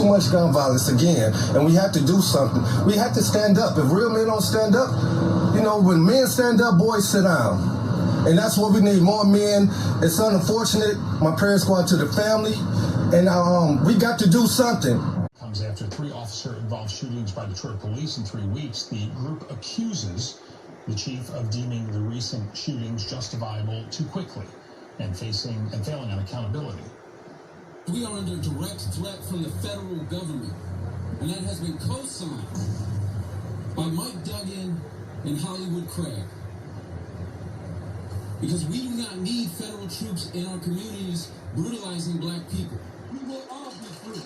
too much gun violence again, and we have to do something. We have to stand up. If real men don't stand up, you know, when men stand up, boys sit down. And that's what we need, more men. It's unfortunate. My prayers go out to the family, and we got to do something. Comes after 3 officer-involved shootings by Detroit police in 3 weeks. The group accuses the chief of deeming the recent shootings justifiable too quickly and failing on accountability. We are under direct threat from the federal government, and that has been co-signed by Mike Duggan and Hollywood Craig. Because we do not need federal troops in our communities brutalizing black people. We will all be free.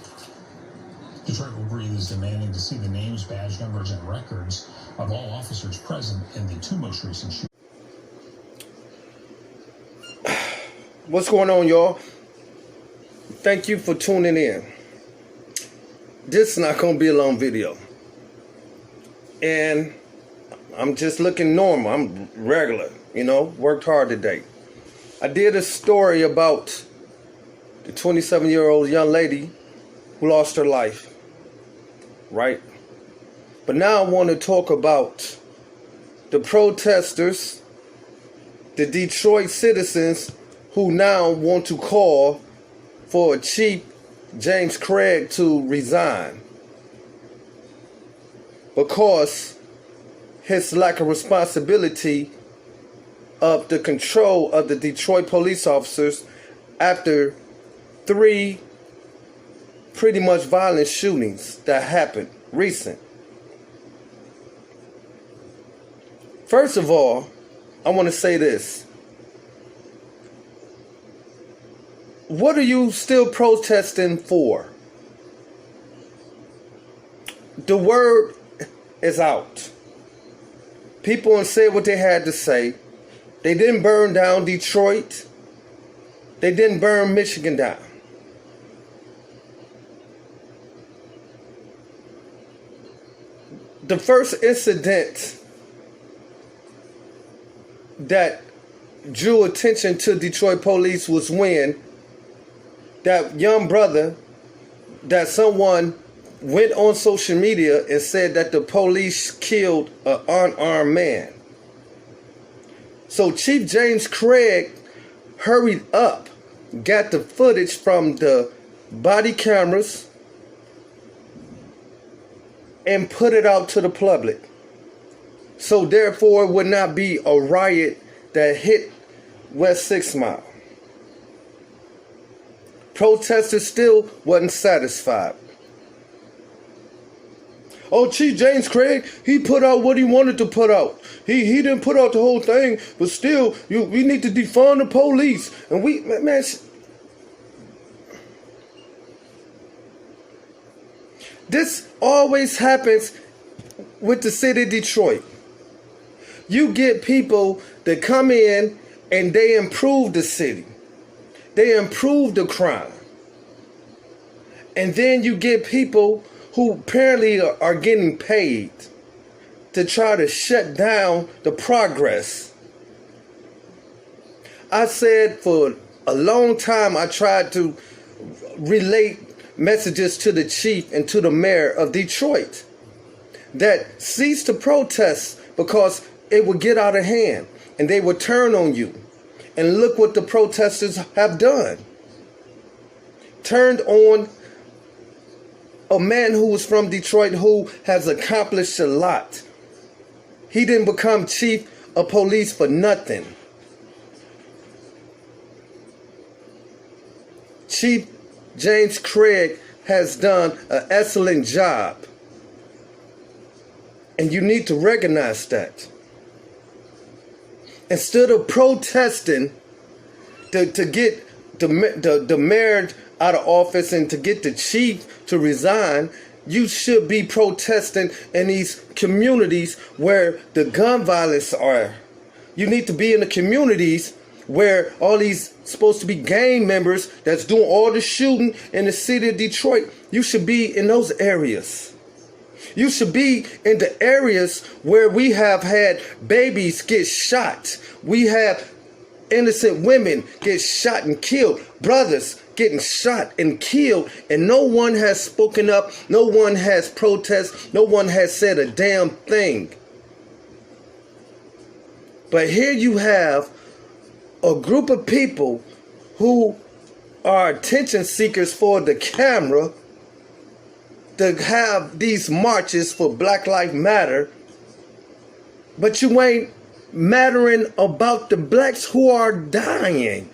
Detroit Will Breathe is demanding to see the names, badge numbers, and records of all officers present in the 2 most recent shootings. What's going on, y'all? Thank you for tuning in. This is not going to be a long video. And I'm just looking normal. I'm regular, you know, worked hard today. I did a story about the 27-year-old young lady who lost her life, right? But now I want to talk about the protesters, the Detroit citizens who now want to call for Chief James Craig to resign because his lack of responsibility of the control of the Detroit police officers after 3 pretty much violent shootings that happened recent. First of all, I want to say this. What are you still protesting for? The word is out. People said what they had to say. They didn't burn down Detroit. They didn't burn Michigan down. The first incident that drew attention to Detroit police was when that young brother, that someone went on social media and said that the police killed an unarmed man. So Chief James Craig hurried up, got the footage from the body cameras, and put it out to the public. So therefore it would not be a riot that hit West 6 Mile. Protesters still wasn't satisfied. Oh, Chief James Craig, he put out what he wanted to put out. He didn't put out the whole thing, but still, we need to defund the police. And man, this always happens with the city of Detroit. You get people that come in and they improve the city. They improve the crime. And then you get people who apparently are getting paid to try to shut down the progress. I said for a long time I tried to relate messages to the chief and to the mayor of Detroit that cease to protest because it would get out of hand and they would turn on you. And look what the protesters have done. Turned on a man who was from Detroit who has accomplished a lot. He didn't become chief of police for nothing. Chief James Craig has done an excellent job. And you need to recognize that. Instead of protesting to get the mayor out of office and to get the chief to resign, you should be protesting in these communities where the gun violence are. You need to be in the communities where all these supposed to be gang members that's doing all the shooting in the city of Detroit. You should be in those areas. You should be in the areas where we have had babies get shot. We have innocent women get shot and killed. Brothers getting shot and killed, and no one has spoken up, no one has protested, no one has said a damn thing. But here you have a group of people who are attention seekers for the camera to have these marches for Black Lives Matter, but you ain't mattering about the blacks who are dying.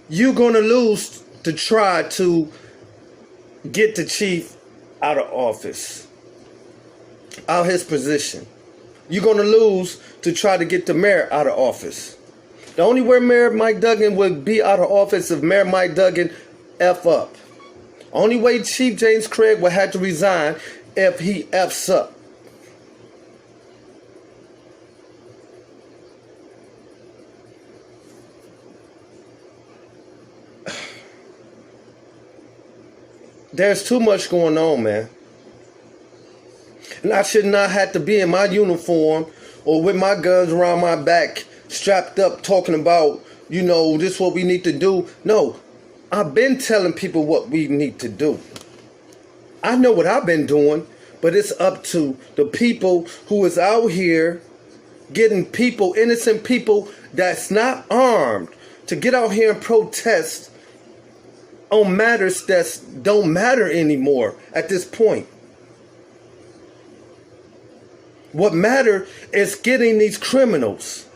You're going to lose to try to get the chief out of office, out of his position. You're going to lose to try to get the mayor out of office. The only way Mayor Mike Duggan would be out of office if Mayor Mike Duggan F up. Only way Chief James Craig would have to resign if he F's up. There's too much going on, man. And I should not have to be in my uniform or with my guns around my back, strapped up, talking about, this is what we need to do. No, I've been telling people what we need to do. I know what I've been doing, but it's up to the people who is out here getting people, innocent people that's not armed, to get out here and protest on matters that don't matter anymore at this point. What matter is getting these criminals.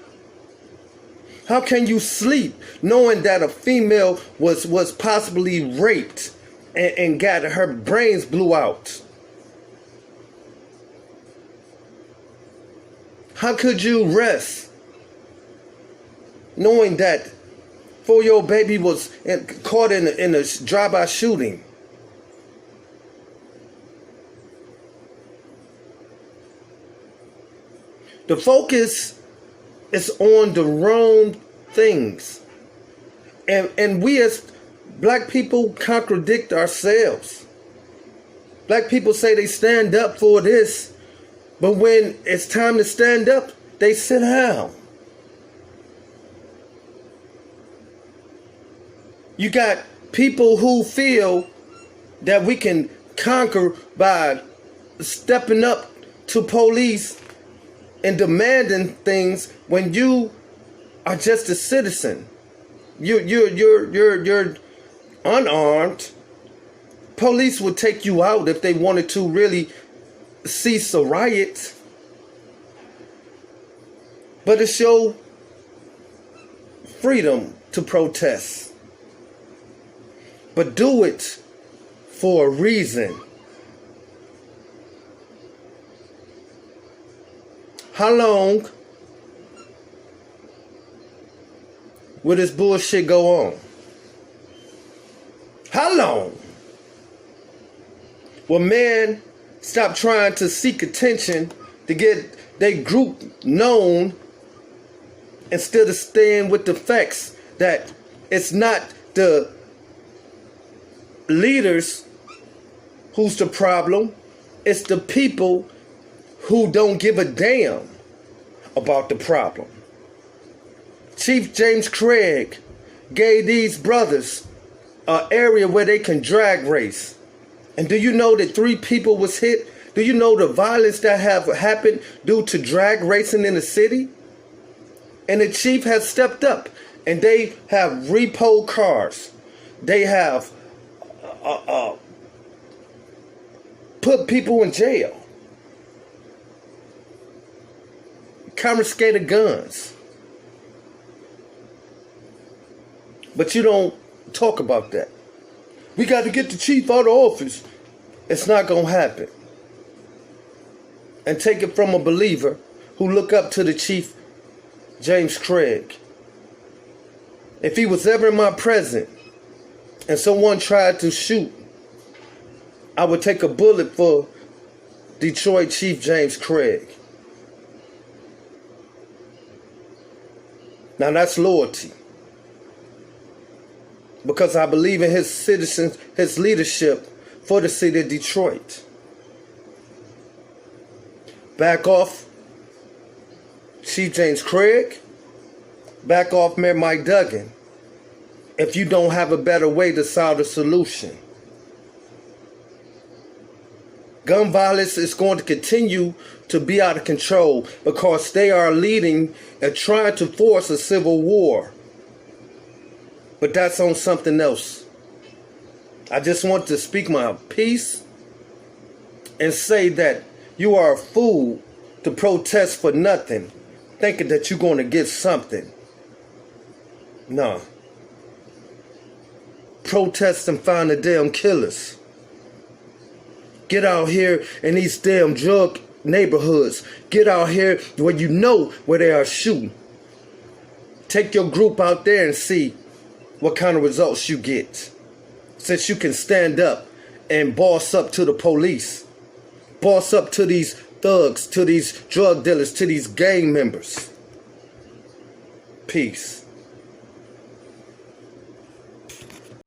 How can you sleep knowing that a female was possibly raped and got her brains blew out? How could you rest knowing that 4-year-old baby was caught in a drive-by shooting? The focus is on the wrong things. And we as black people contradict ourselves. Black people say they stand up for this, but when it's time to stand up, they sit down. You got people who feel that we can conquer by stepping up to police and demanding things when you are just a citizen. You're unarmed. Police would take you out if they wanted to really cease a riot. But it's your freedom to protest. But do it for a reason. How long will this bullshit go on? How long will men stop trying to seek attention to get their group known instead of staying with the facts that it's not the leaders who's the problem, it's the people who don't give a damn about the problem. Chief James Craig gave these brothers an area where they can drag race. And do you know that 3 people was hit? Do you know the violence that have happened due to drag racing in the city? And the chief has stepped up, and they have repo cars. They have put people in jail. Confiscated guns. But you don't talk about that. We got to get the chief out of office. It's not going to happen. And take it from a believer who look up to the Chief James Craig. If he was ever in my presence and someone tried to shoot, I would take a bullet for Detroit Chief James Craig. Now that's loyalty. Because I believe in his citizens, his leadership for the city of Detroit. Back off Chief James Craig, back off Mayor Mike Duggan if you don't have a better way to solve the solution. Gun violence is going to continue to be out of control because they are leading and trying to force a civil war. But that's on something else. I just want to speak my piece and say that you are a fool to protest for nothing, thinking that you're going to get something. No. Protest and find the damn killers. Get out here in these damn drug neighborhoods. Get out here where you know where they are shooting. Take your group out there and see what kind of results you get. Since you can stand up and boss up to the police. Boss up to these thugs, to these drug dealers, to these gang members. Peace.